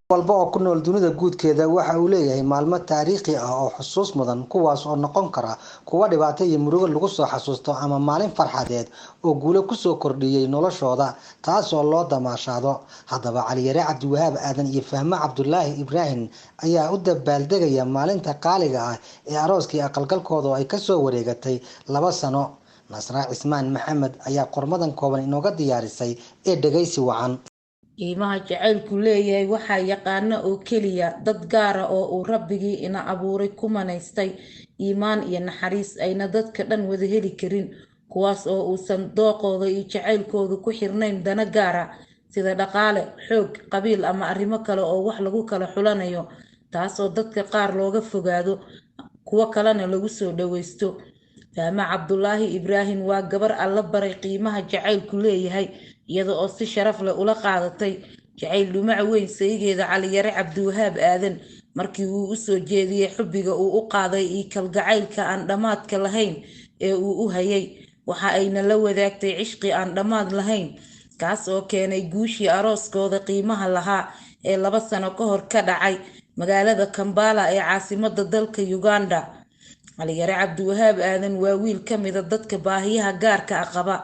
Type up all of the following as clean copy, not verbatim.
walba oo ku nool dunida guudkeeda waxa uu leeyahay maalmo taariikhi ah oo xusuus mudan kuwaas oo noqon kara kuwa dhibaato iyo murugo lagu soo xasuusto ama maalin farxadeed oo guulo ku soo kordhiyay noloshooda taas oo loo damaashado haddaba cali yare cabdiwahaab aadan iyo fahmo cabdulaahi ibraahim ayaa u dabaaldegaya maalinta qaaliga ah ee arooskii aqalgalkooda oo ay kasoo wareegatay 2 sano nasra cismaan maxamed ayaa qormadan kooban inooga diyaarisay ee dhageysi wacan qiimaha jacaylku leeyahay waxaa yaqaana oo keliya dad gaara oo uu rabbigii ina abuuray ku manaystay iimaan iyo naxariis ayna dadka dhan wada heli karin kuwaas oo uusan dooqooda iyo jacaylkooda ku xirnayn dana gaara sida dhaqaale xoog qabiil ama arrimo kale oo wax lagu kala xulanayo taasoo dadka qaar looga fogaado kuwa kalena lagu soo dhaweysto fahmo cabdulaahi ibraahim waa gabar alla baray qiimaha jacaylku leeyahay iyada oo si sharaf leh ula qaadatay jacayl dhumac weyn saygeeda cali yare cabdiwahaab aadan markii uu u soo jeediyay xubbiga uu u qaaday iyo kalgacaylka aan dhammaadka lahayn ee uu u hayay waxa ayna la wadaagtay cishqi aan dhammaad lahayn kaas oo keenay guushii arooskooda qiimaha lahaa ee 2 sano ka hor ka dhacay magaalada Kampala ee caasimadda dalka Uganda cali yare cabdiwahaab aadan waa wiil ka mid ah dadka baahiyaha gaarka ah qaba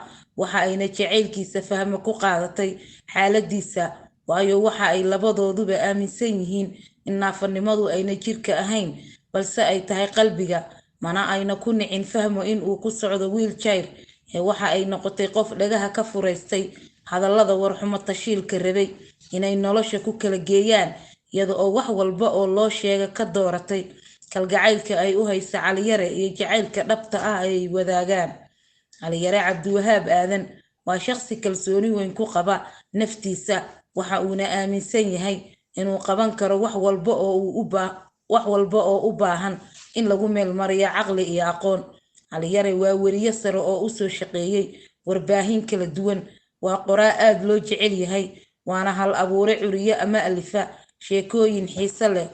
waxa ayna jacaylkiisa fahmo ku qaadatay xaaladiisa waayo waxa ay labadooduba aaminsan yihiin in naafanimadu ayna jirka ahayn balse ay tahay qalbiga mana ayna ku nicin fahmo in uu ku socdo wheelchair waxa ay noqotay qof dhagaha ka fureystay hadallada warxumo tashiilka rabay inay nolosha ku kala geeyaan iyada oo wax walba oo loo sheega ka dooratay kalgacaylka ay u haysa cali yare iyo jacaylka dhabta ah ay wadaagaan cali yare cabdiwahaab aadan waa shakhsi kalsooni weyn ku qaba naftiisa waxa uuna aaminsan yahay inuu qaban karo wax walba oo u baahan in lagu meel mariyo caqli iyo aqoon cali yare waa wariye sare oo u soo shaqeeyay warbaahin kala duwan waa qoraa aad loo jecel yahay waana hal abuure curiye ama alifa sheekooyin xiiso leh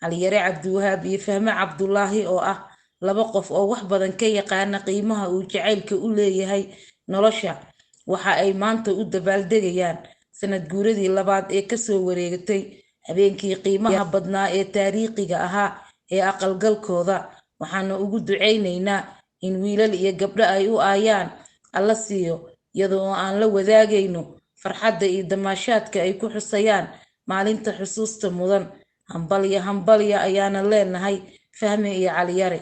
cali yare cabdiwahaab iyo fahmo cabdulaahi oo ah 2 qof oo wax badan ka yaqaana qiimaha uu jacaylka u leeyahay nolosha waxa ay maanta u dabaaldegayaan sanad guuradii 2aad ee ka soo wareegatay habeenkii qiimaha badnaa ee taariikhiga ahaa ee aqalgalkooda waxaana ugu duceynaynaa in wiilal iyo gabdho ay u aayaan alla siiyo iyadoo aan la wadaagayno farxadda iyo damaashaadka ay ku xusayaan maalinta xusuusta mudan hambalya ayaana leenahay fahmi iyo cali yare